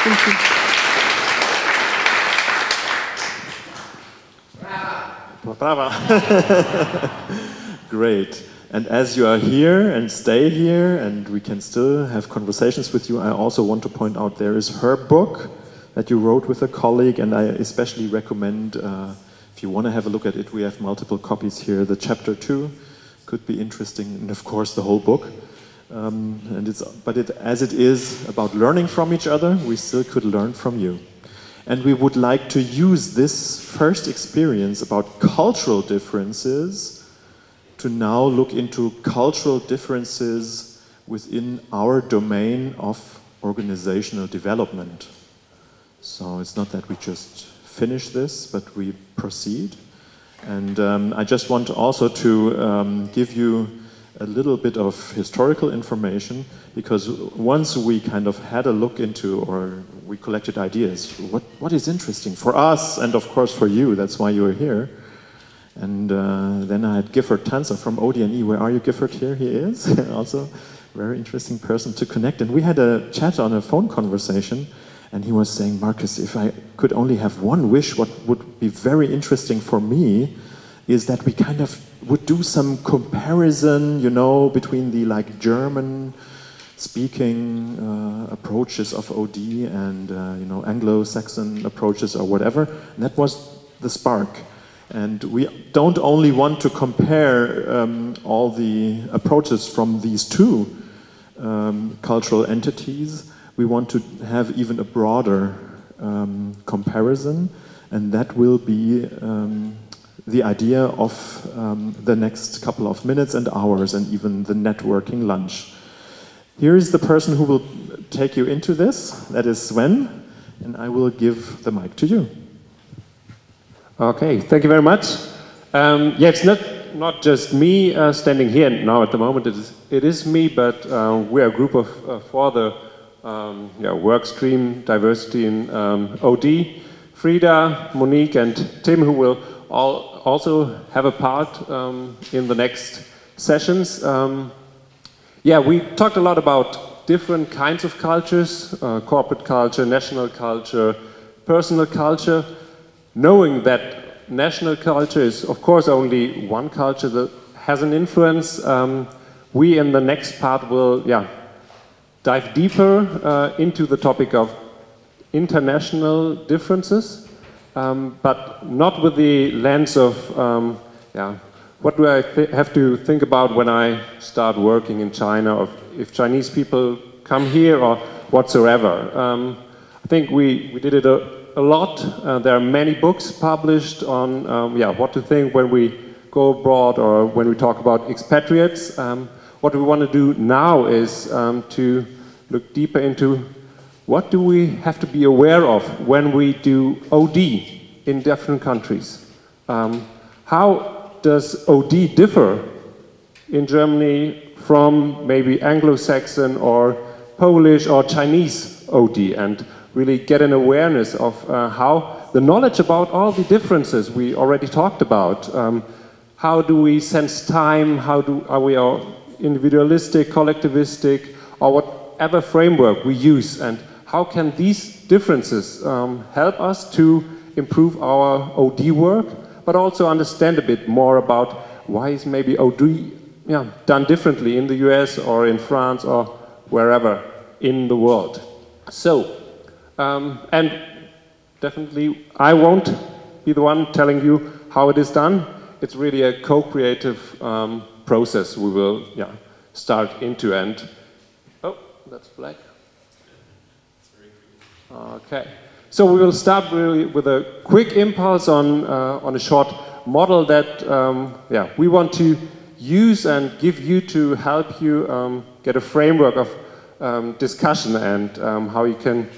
Thank you. Brava. Great. And as you are here and stay here and we can still have conversations with you, I also want to point out there is her book that you wrote with a colleague, and I especially recommend, if you want to have a look at it, we have multiple copies here. The chapter 2 could be interesting, and of course the whole book. As it is about learning from each other, we still could learn from you. And we would like to use this first experience about cultural differences to now look into cultural differences within our domain of organizational development. So it's not that we just finish this, but we proceed. And I just want also to give you a little bit of historical information, because once we kind of had a look into, or we collected ideas, what is interesting for us and of course for you, that's why you're here. And then I had Gifford Tanzer from OD&E. Where are you, Gifford? Here he is. Also very interesting person to connect. And we had a chat on a phone conversation, and he was saying, Marcus, if I could only have one wish, what would be very interesting for me is that we kind of would do some comparison, you know, between the like German speaking approaches of OD and you know, Anglo-Saxon approaches or whatever. And that was the spark. And we don't only want to compare all the approaches from these two cultural entities, we want to have even a broader comparison, and that will be the idea of the next couple of minutes and hours, and even the networking lunch. Here is the person who will take you into this, that is Sven, and I will give the mic to you. Okay, thank you very much. Yeah, it's not just me standing here now at the moment. It is me, but we are a group of for the work stream diversity in OD. Frida, Monique, and Tim, who will also have a part in the next sessions. Yeah, we talked a lot about different kinds of cultures: corporate culture, national culture, personal culture. Knowing that national culture is, of course, only one culture that has an influence, we in the next part will dive deeper into the topic of international differences, but not with the lens of what do I have to think about when I start working in China, or if Chinese people come here or whatsoever. I think we did it a lot. There are many books published on what to think when we go abroad or when we talk about expatriates. What we want to do now is to look deeper into what do we have to be aware of when we do OD in different countries. How does OD differ in Germany from maybe Anglo-Saxon or Polish or Chinese OD, and really get an awareness of how the knowledge about all the differences we already talked about. How do we sense time? Are we individualistic, collectivistic, or whatever framework we use? And how can these differences help us to improve our OD work, but also understand a bit more about why is maybe OD done differently in the US or in France or wherever in the world. So, and definitely I won't be the one telling you how it is done. It's really a co-creative process we will start into. And oh, that's black. Okay, so we will start really with a quick impulse on a short model that we want to use and give you to help you get a framework of discussion and how you can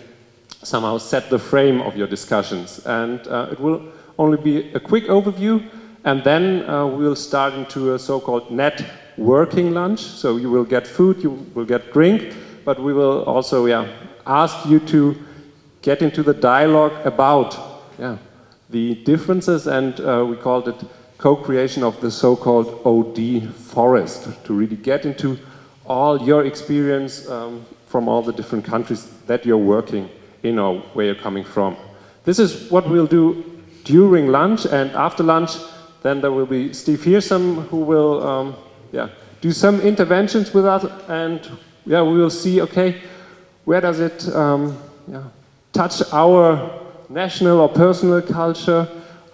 somehow set the frame of your discussions. And it will only be a quick overview, and then we will start into a so-called networking lunch. So you will get food, you will get drink, but we will also ask you to get into the dialogue about the differences, and we called it co-creation of the so-called OD forest, to really get into all your experience from all the different countries that you're working in or where you're coming from. This is what we'll do during lunch, and after lunch, then there will be Steve Hearsome who will do some interventions with us, and we will see, okay, where does it touch our national or personal culture?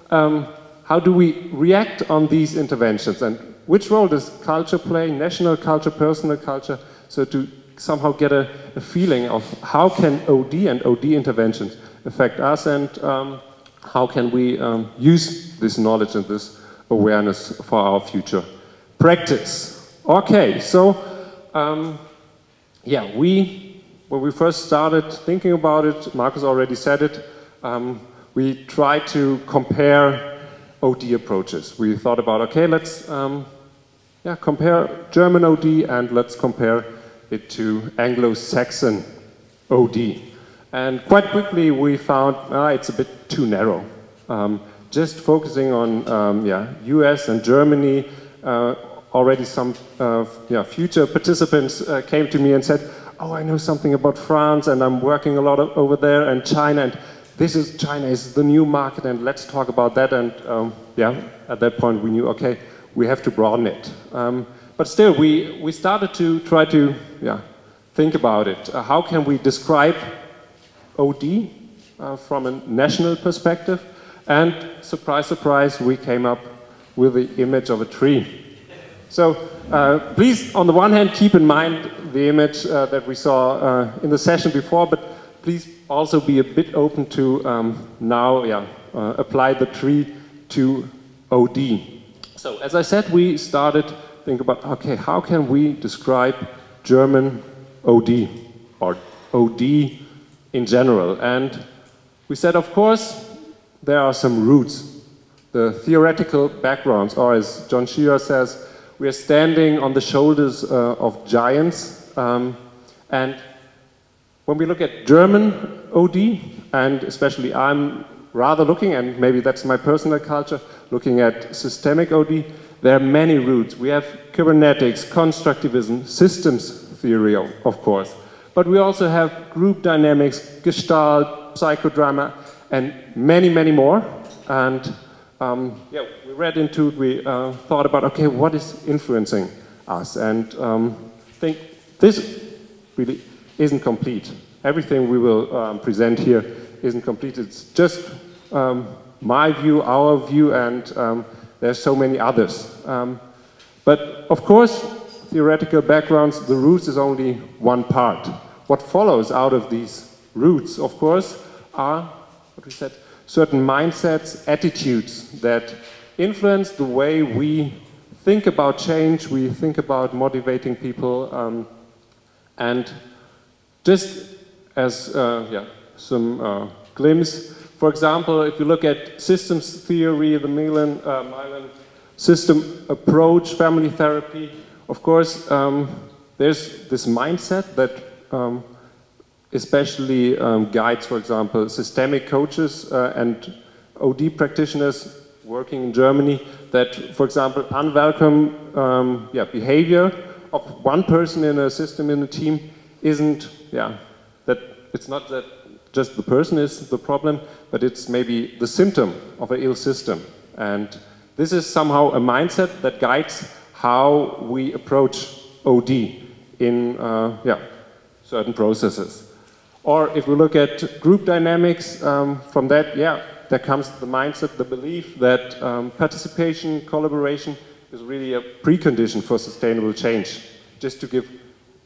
How do we react on these interventions, and which role does culture play, national culture, personal culture, so to somehow get a feeling of how can OD and OD interventions affect us, and how can we use this knowledge and this awareness for our future practice. Okay, so when we first started thinking about it, Marcus already said it, we tried to compare OD approaches. We thought about, okay, let's compare German OD and let's compare it to Anglo-Saxon OD. And quite quickly we found it's a bit too narrow. Just focusing on US and Germany, already some future participants came to me and said, oh, I know something about France and I'm working a lot over there, and China, and China is the new market, and let's talk about that. And at that point we knew, okay, we have to broaden it. But still, we started to try to think about it. How can we describe OD from a national perspective? And surprise, surprise, we came up with the image of a tree. So please, on the one hand, keep in mind the image that we saw in the session before, but please also be a bit open to apply the tree to OD. So as I said, we started to think about, okay, how can we describe German OD or OD in general? And we said, of course, there are some roots, the theoretical backgrounds, or as John Shearer says, we are standing on the shoulders of giants. And when we look at German OD, and especially I'm rather looking, and maybe that's my personal culture, looking at systemic OD, there are many roots. We have cybernetics, constructivism, systems theory, of course. But we also have group dynamics, Gestalt, psychodrama, and many, many more. And we read into it, we thought about, okay, what is influencing us? And I think this really isn't complete. Everything we will present here isn't complete. It's just my view, our view, and there's so many others. But of course, theoretical backgrounds, the roots is only one part. What follows out of these roots, of course, are, what we said, certain mindsets, attitudes that influence the way we think about change, we think about motivating people, and just as some glimpse, for example, if you look at systems theory, the Milan system approach, family therapy, of course, there's this mindset that especially guides, for example, systemic coaches and OD practitioners working in Germany, that, for example, unwelcome behavior of one person in a system, in a team, isn't, that it's not that just the person is the problem, but it's maybe the symptom of an ill system. And this is somehow a mindset that guides how we approach OD in certain processes. Or if we look at group dynamics, from that, there comes the mindset, the belief that participation, collaboration is really a precondition for sustainable change. Just to give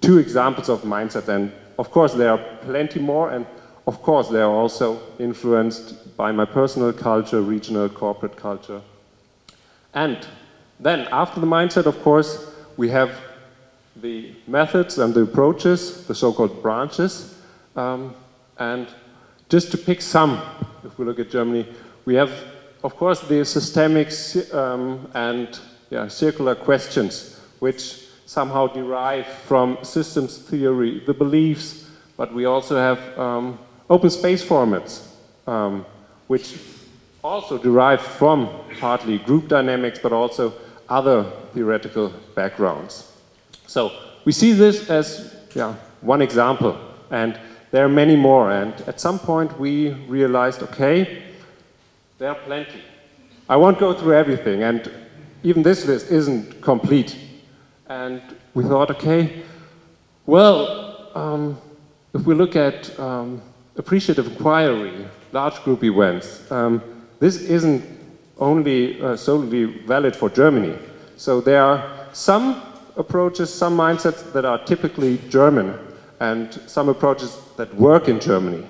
two examples of mindset, and of course there are plenty more, and of course they are also influenced by my personal culture, regional, corporate culture. And then after the mindset, of course, we have the methods and the approaches, the so-called branches. And just to pick some, if we look at Germany, we have, of course, the systemic and circular questions, which somehow derive from systems theory, the beliefs, but we also have open space formats, which also derive from partly group dynamics, but also other theoretical backgrounds. So we see this as one example, and there are many more, and at some point we realized, okay, there are plenty. I won't go through everything, and even this list isn't complete. And we thought, okay, well, if we look at appreciative inquiry, large group events, this isn't only solely valid for Germany. So there are some approaches, some mindsets that are typically German, and some approaches that work in Germany.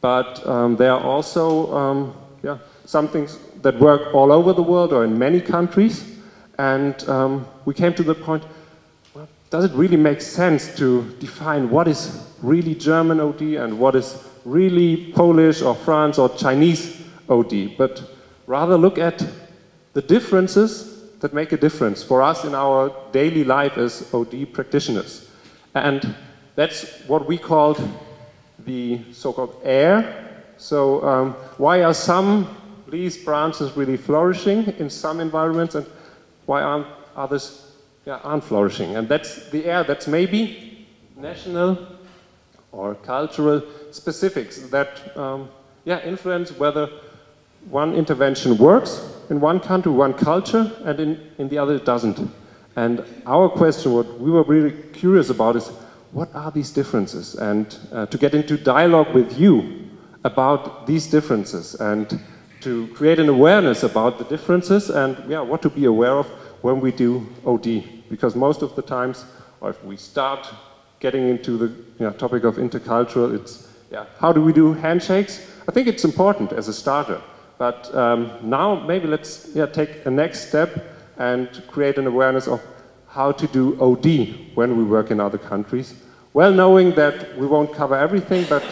But there are also some things that work all over the world or in many countries. And we came to the point, well, does it really make sense to define what is really German OD and what is really Polish or France or Chinese OD? But rather look at the differences that make a difference for us in our daily life as OD practitioners. And that's what we called the so-called air. So why are some these branches really flourishing in some environments, and why aren't others aren't flourishing? And that's the air that's maybe national or cultural specifics that influence whether one intervention works in one country, one culture, and in the other it doesn't. And our question, what we were really curious about, is what are these differences? And to get into dialogue with you about these differences and to create an awareness about the differences and what to be aware of when we do OD. Because most of the times, or if we start getting into the topic of intercultural, it's how do we do handshakes? I think it's important as a starter. But now maybe let's take a next step and create an awareness of how to do OD when we work in other countries. Well, knowing that we won't cover everything, but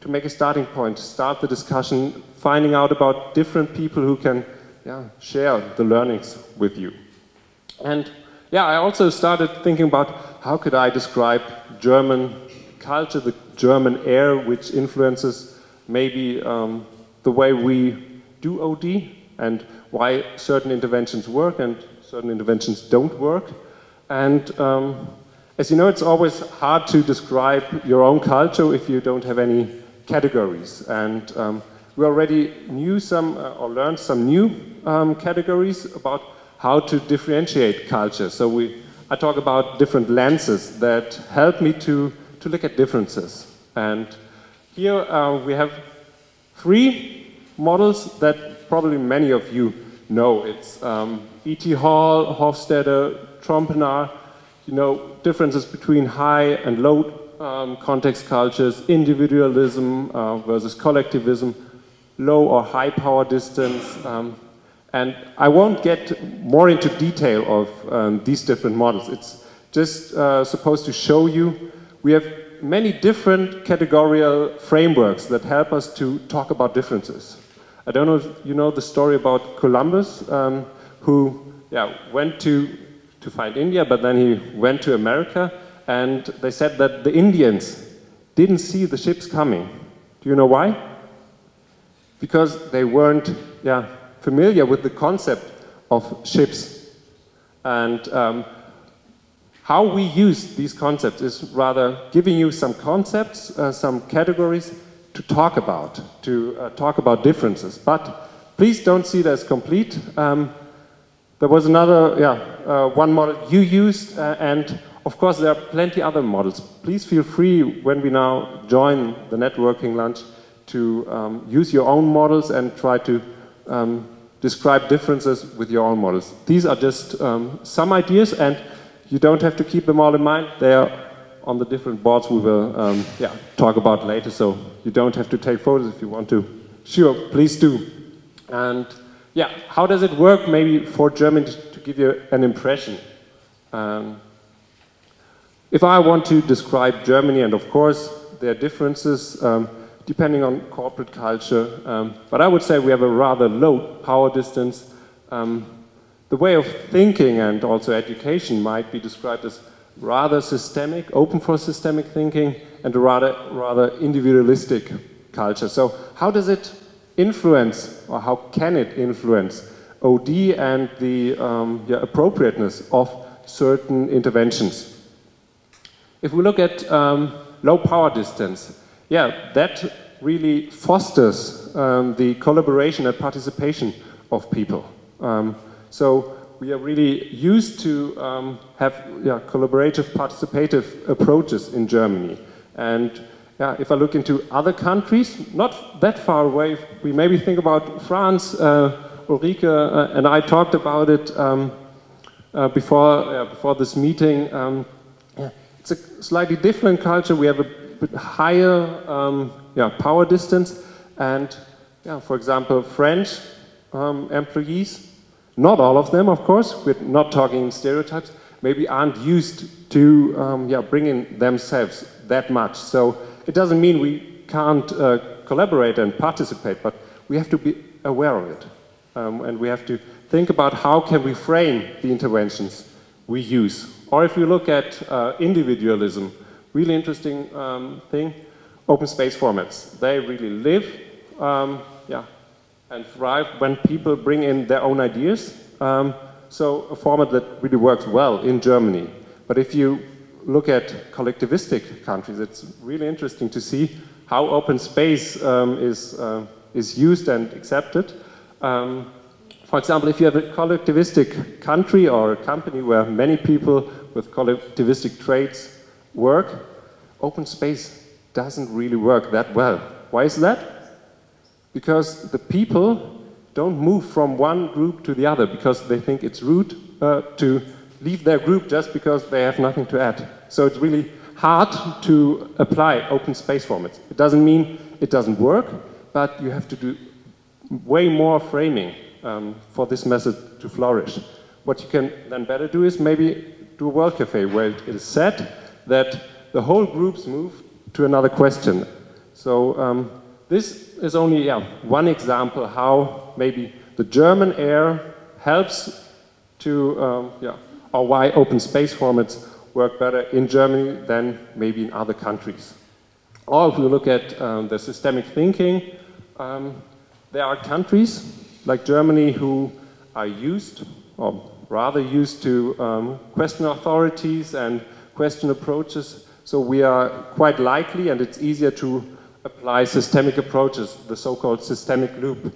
to make a starting point, start the discussion, finding out about different people who can share the learnings with you. And I also started thinking about how could I describe German culture, the German air, which influences maybe the way we do OD and why certain interventions work and certain interventions don't work. And as you know, it's always hard to describe your own culture if you don't have any categories. And we already knew some or learned some new categories about how to differentiate culture. So I talk about different lenses that help me to look at differences. And here we have 3 models that probably many of you know. It's E.T. Hall, Hofstadter, Trompenaar, differences between high and low context cultures, individualism versus collectivism, low or high power distance. And I won't get more into detail of these different models. It's just supposed to show you we have many different categorical frameworks that help us to talk about differences. I don't know if you know the story about Columbus, who went to find India, but then he went to America, and they said that the Indians didn't see the ships coming. Do you know why? Because they weren't familiar with the concept of ships. And how we use these concepts is rather giving you some concepts, some categories to talk about differences. But please don't see it as complete. There was another, one model you used, and of course there are plenty other models. Please feel free when we now join the networking lunch to use your own models and try to describe differences with your own models. These are just some ideas, and you don't have to keep them all in mind. They are on the different boards we will talk about later, so you don't have to take photos if you want to. Sure, please do. And how does it work maybe for Germany to give you an impression? If I want to describe Germany, and of course there are differences depending on corporate culture, but I would say we have a rather low power distance. The way of thinking and also education might be described as rather systemic, open for systemic thinking, and a rather individualistic culture. So how does it influence, or how can it influence OD and the appropriateness of certain interventions? If we look at low power distance. Yeah, that really fosters the collaboration and participation of people. So we are really used to have collaborative, participative approaches in Germany. And if I look into other countries, not that far away, we maybe think about France. Ulrike and I talked about it before this meeting. It's a slightly different culture. We have a bit higher power distance, and for example, French employees, not all of them, of course, we're not talking stereotypes, maybe aren't used to bringing themselves that much. So it doesn't mean we can't collaborate and participate, but we have to be aware of it. And we have to think about how can we frame the interventions we use. Or if you look at individualism, really interesting thing, open space formats. They really live and thrive when people bring in their own ideas. So a format that really works well in Germany. But if you look at collectivistic countries, it's really interesting to see how open space is used and accepted. For example, if you have a collectivistic country or a company where many people with collectivistic traits work, open space doesn't really work that well. Why is that? Because the people don't move from one group to the other because they think it's rude to leave their group just because they have nothing to add. So it's really hard to apply open space formats. It doesn't mean it doesn't work, but you have to do way more framing for this method to flourish. What you can then better do is maybe do a World Cafe where it is said that the whole groups move to another question. So this is only one example how maybe the German air helps to, or why open space formats work better in Germany than maybe in other countries. Or if we look at the systemic thinking, there are countries like Germany who are used, or rather used to question authorities and question approaches. So we are quite likely, and it's easier to apply systemic approaches, the so-called systemic loop.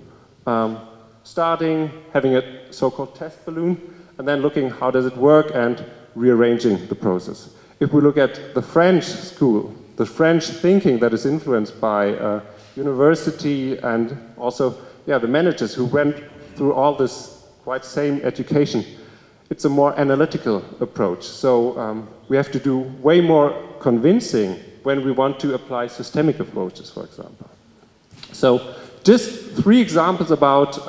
Starting, having a so-called test balloon, and then looking how does it work and rearranging the process. If we look at the French school, the French thinking that is influenced by university and also the managers who went through all this quite same education, it's a more analytical approach. So we have to do way more convincing when we want to apply systemic approaches, for example. So just 3 examples about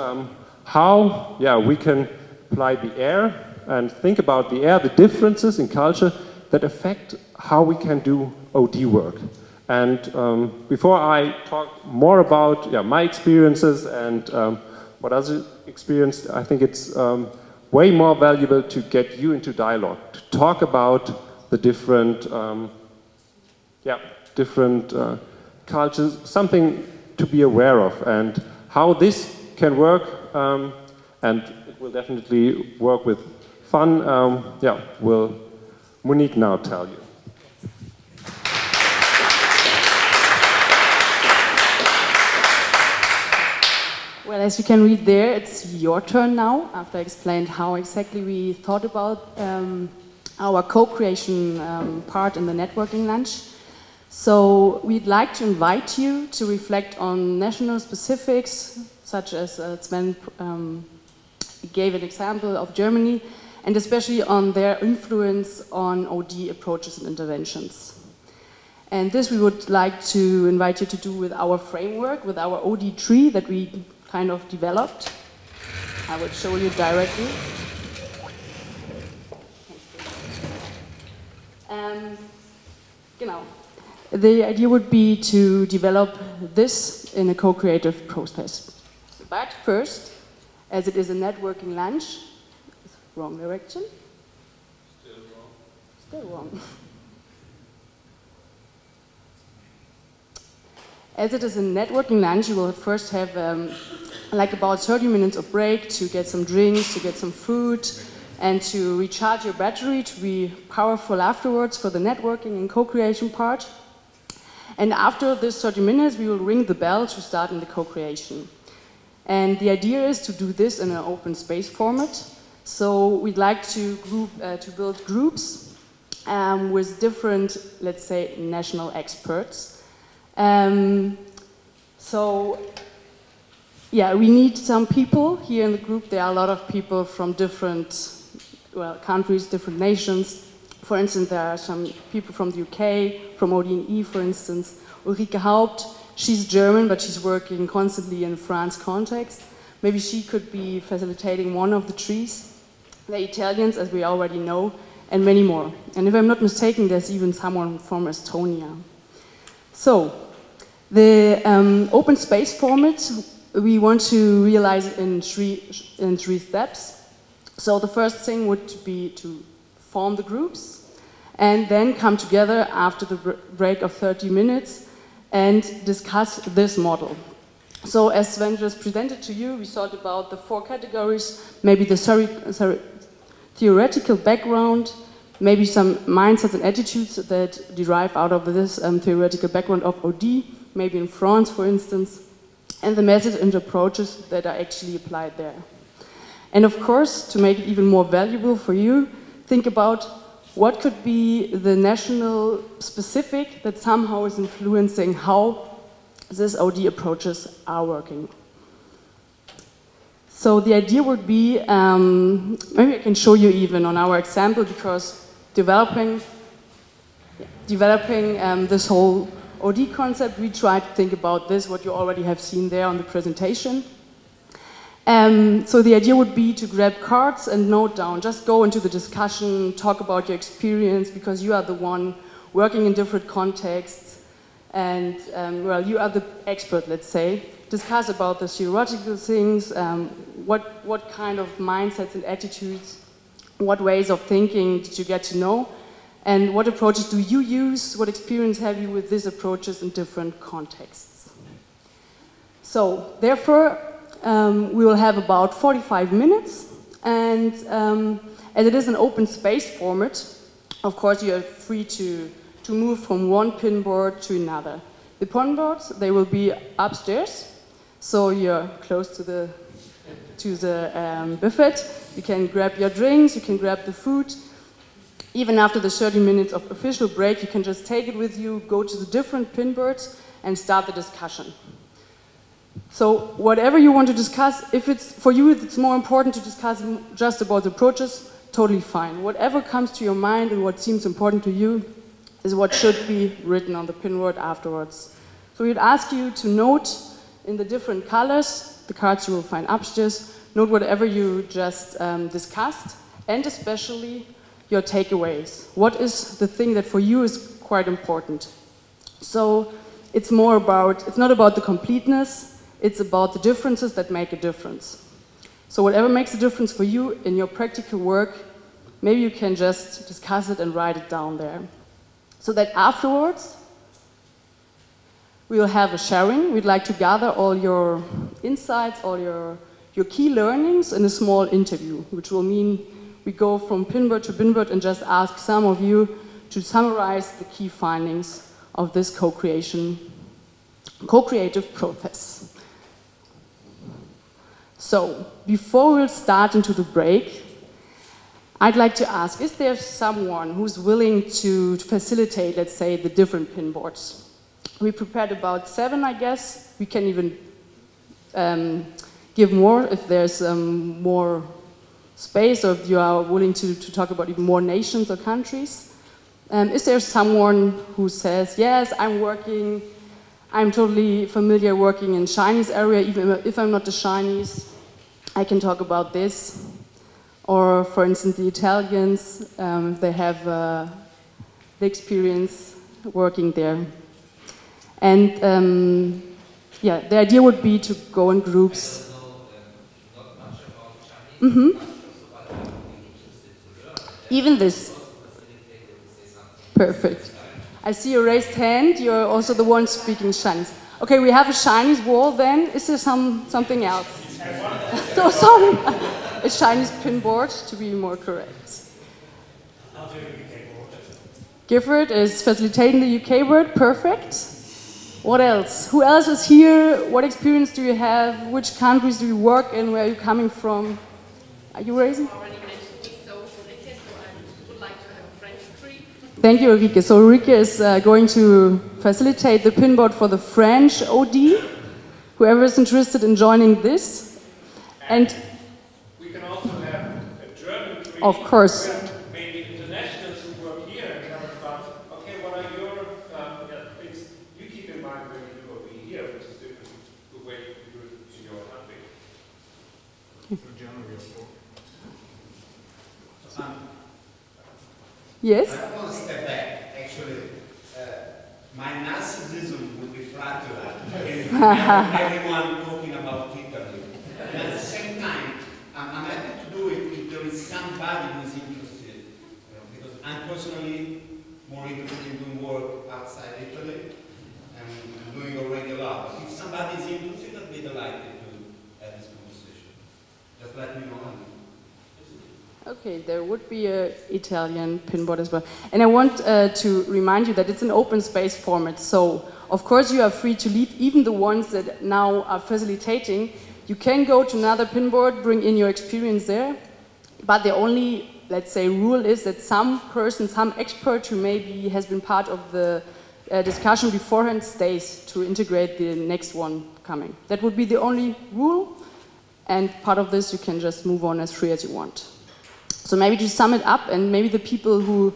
how we can apply the air and think about the air, the differences in culture that affect how we can do OD work. And before I talk more about my experiences and what others experienced, I think it's way more valuable to get you into dialogue, to talk about the different cultures, something to be aware of, and how this can work, and it will definitely work with fun. Will Monique now tell you. Well, as you can read there, it's your turn now, after I explained how exactly we thought about our co-creation part in the networking lunch. So we'd like to invite you to reflect on national specifics, such as Sven gave an example of Germany, and especially on their influence on OD approaches and interventions. And this we would like to invite you to do with our framework, with our OD tree that we kind of developed. I will show you directly. The idea would be to develop this in a co-creative process. But first, as it is a networking lunch, wrong direction. Still wrong. Still wrong. As it is a networking lunch, you will first have like about 30 minutes of break to get some drinks, to get some food, and to recharge your battery to be powerful afterwards for the networking and co-creation part. And after this 30 minutes, we will ring the bell to start in the co-creation. And the idea is to do this in an open space format. So we'd like to build groups with different, let's say, national experts. So, yeah, we need some people here in the group. There are a lot of people from different, well, countries, different nations. For instance, there are some people from the UK, from ODNE, for instance. Ulrike Haupt, she's German, but she's working constantly in France context. Maybe she could be facilitating one of the trees. The Italians, as we already know, and many more. And if I'm not mistaken, there's even someone from Estonia. So, the open space format, we want to realize it in three steps. So the first thing would be to form the groups, and then come together after the break of 30 minutes and discuss this model. So as Sven just presented to you, we thought about the 4 categories, maybe the theoretical background, maybe some mindsets and attitudes that derive out of this theoretical background of OD, maybe in France, for instance, and the methods and approaches that are actually applied there. And of course, to make it even more valuable for you, think about what could be the national specific that somehow is influencing how these OD approaches are working. So the idea would be, maybe I can show you even on our example, because developing this whole OD concept, we try to think about this, what you already have seen there on the presentation. So the idea would be to grab cards and note down, just go into the discussion, talk about your experience, because you are the one working in different contexts, and well, you are the expert, let's say. Discuss about the theoretical things, what kind of mindsets and attitudes, what ways of thinking did you get to know, and what approaches do you use, what experience have you with these approaches in different contexts. So, therefore, we will have about 45 minutes, and as it is an open space format, of course you are free to move from one pinboard to another. The pinboards, they will be upstairs, so you're close to the buffet. You can grab your drinks, you can grab the food. Even after the 30 minutes of official break, you can just take it with you, go to the different pinboards, and start the discussion. So whatever you want to discuss, if it's for you, it's more important to discuss just about the approaches, totally fine. Whatever comes to your mind and what seems important to you is what should be written on the pinboard afterwards. So we'd ask you to note in the different colors, the cards you will find upstairs, note whatever you just discussed, and especially your takeaways. What is the thing that for you is quite important? So it's not about the completeness, it's about the differences that make a difference. So whatever makes a difference for you in your practical work, maybe you can just discuss it and write it down there. So that afterwards, we will have a sharing. We'd like to gather all your insights, all your key learnings in a small interview, which will mean we go from pinboard to pinboard and just ask some of you to summarize the key findings of this co-creative process. So, before we'll start into the break, I'd like to ask, is there someone who's willing to facilitate, let's say, the different pinboards? We prepared about 7, I guess. We can even give more if there's more space, or if you are willing to talk about even more nations or countries. Is there someone who says, yes, I'm totally familiar working in Chinese area, even if I'm not the Chinese, I can talk about this. Or, for instance, the Italians, they have the experience working there. And yeah, the idea would be to go in groups. Even this. Perfect. I see a raised hand. You're also the one speaking Chinese. Okay, we have a Chinese wall then. Is there something else? So sorry. A Chinese pinboard, to be more correct. I'll do a UK board. Gifford is facilitating the UK word. Perfect. What else? Who else is here? What experience do you have? Which countries do you work in? Where are you coming from? Are you raising? Thank you, Ulrike. So Ulrike is going to facilitate the pinboard for the French OD. Whoever is interested in joining this. And we can also have a German tree. Of course. Maybe internationals who work here and come about, okay, what are your things you keep in mind when you do over here, which is different the way you do it in your country? Yes? I want to step back. Actually, my narcissism would be flattered everyone talking about Italy. And at the same time, I'm happy to do it if there is somebody who is interested. Because I'm personally more interested in doing work outside Italy, and I'm doing already a lot. But if somebody is interested, I'd be delighted to have this conversation. Just let me know. Okay, there would be an Italian pinboard as well. And I want to remind you that it's an open space format. So, of course, you are free to leave, even the ones that now are facilitating. You can go to another pinboard, bring in your experience there. But the only, let's say, rule is that some person, some expert who maybe has been part of the discussion beforehand stays to integrate the next one coming. That would be the only rule. And part of this, you can just move on as free as you want. So maybe to sum it up, and maybe the people who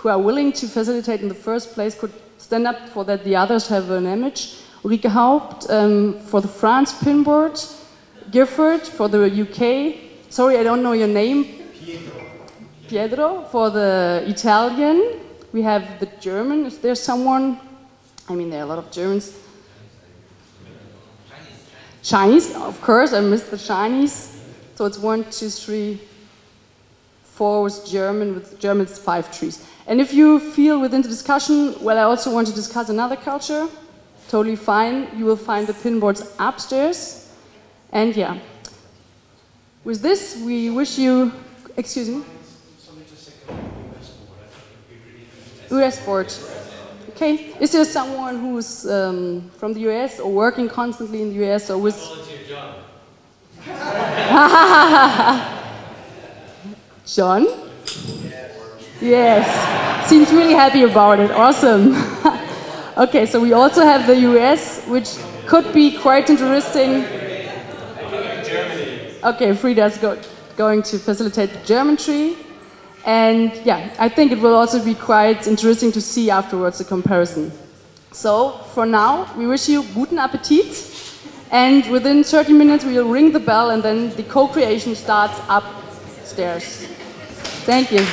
are willing to facilitate in the first place could stand up for that the others have an image. Ulrike Haupt for the France pinboard, Gifford for the UK, sorry I don't know your name, Pietro for the Italian, we have the German, is there someone, I mean there are a lot of Germans. Chinese, of course, I missed the Chinese, so it's 1, 2, 3, 4 was German, with Germans 5 trees. And if you feel within the discussion, well, I also want to discuss another culture, totally fine. You will find the pinboards upstairs. And yeah, with this, we wish you, excuse me? US board. Okay, is there someone who's from the US or working constantly in the US or with... Volunteer John. John? Yes, seems really happy about it, awesome. Okay, so we also have the US, which could be quite interesting. Okay, Frida's going to facilitate the German tree. And yeah, I think it will also be quite interesting to see afterwards the comparison. So, for now, we wish you guten Appetit. And within 30 minutes, we will ring the bell and then the co-creation starts upstairs. Thank you.